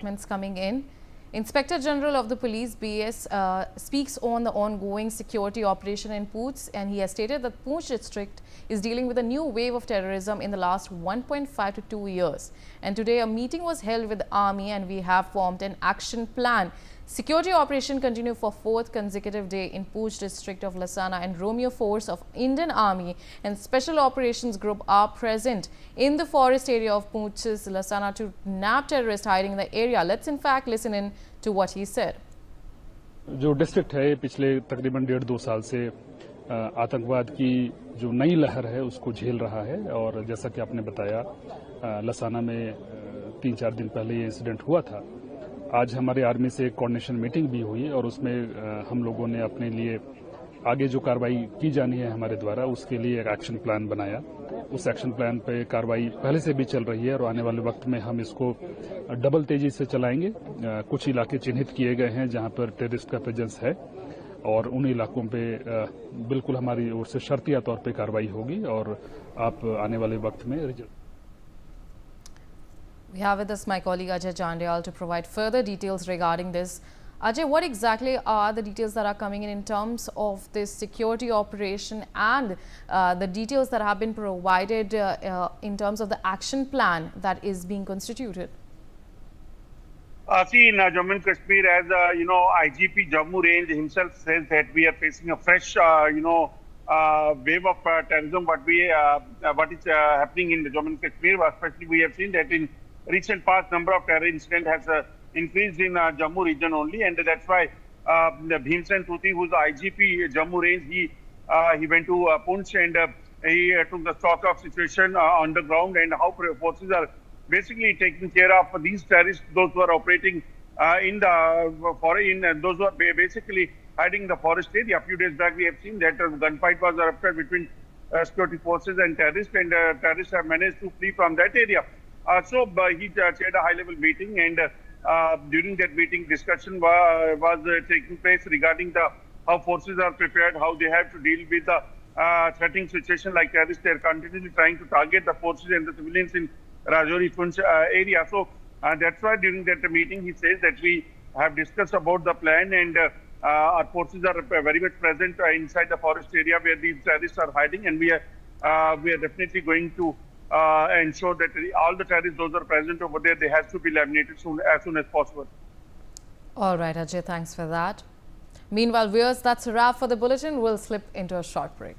Developments coming in. Inspector General of the Police BS speaks on the ongoing security operation in Poonch, and he has stated that Poonch district is dealing with a new wave of terrorism in the last 1.5 to 2 years. And today a meeting was held with the army and we have formed an action plan. Security operation continue for fourth consecutive day in Poonch district of Lassana, and Romeo Force of Indian Army and Special Operations Group are present in the forest area of Poonch's Lassana to nab terrorists hiding in the area. Let's in fact listen in to what he said. जो district है पिछले तकरीबन 1.5-2 साल से आतंकवाद की जो नई लहर है उसको झेल रहा है, और जैसा कि आपने बताया लसाना में 3-4 दिन पहले ये इंसिडेंट हुआ था। आज हमारे आर्मी से एक कोऑर्डिनेशन मीटिंग भी हुई और उसमें हम लोगों ने अपने लिए आगे जो कार्रवाई की जानी है हमारे द्वारा उसके लिए एक एक्शन प्लान बनाया। उस एक्शन प्लान पे कार्रवाई पहले से भी चल रही है और आने वाले वक्त में हम इसको डबल तेजी से चलाएंगे। कुछ इलाके चिन्हित किए गए हैं जहां पर टेररिस्ट का प्रेजेंस है और उन इलाकों पे बिल्कुल हमारी ओर से शर्तिया तौर पे कार्रवाई होगी और आप आने वाले वक्त में result. We have with us my colleague Ajay Chandyal to provide further details regarding this. Ajay, what exactly are the details that are coming in terms of this security operation and the details that have been provided in terms of the action plan that is being constituted? See, in Jammu and Kashmir, as IGP Jammu Range himself says that we are facing a fresh, wave of terrorism. What is happening in the Jammu and Kashmir, especially we have seen that in recent past number of terror incidents has increased in Jammu region only, and that's why Bhimsen Tuti, who's the IGP Jammu Range, he went to Poonch and he took the stock of situation on the ground and how forces are basically taking care of these terrorists, those who are operating in the forest, those who are basically hiding in the forest area. A few days back, we have seen that gunfight was erupted between security forces and terrorists, and terrorists have managed to flee from that area. So he chaired a high-level meeting, and during that meeting, discussion was taking place regarding how forces are prepared, how they have to deal with the threatening situation like terrorists. They are continuously trying to target the forces and the civilians in Rajouri Poonch area. So that's why during that meeting, he says that we have discussed about the plan, and our forces are very much present inside the forest area where these terrorists are hiding, and we are definitely going to ensure that all the terrorists, those are present over there, they have to be eliminated as soon as possible. All right, Ajay, thanks for that. Meanwhile, viewers, that's a wrap for the bulletin. We'll slip into a short break.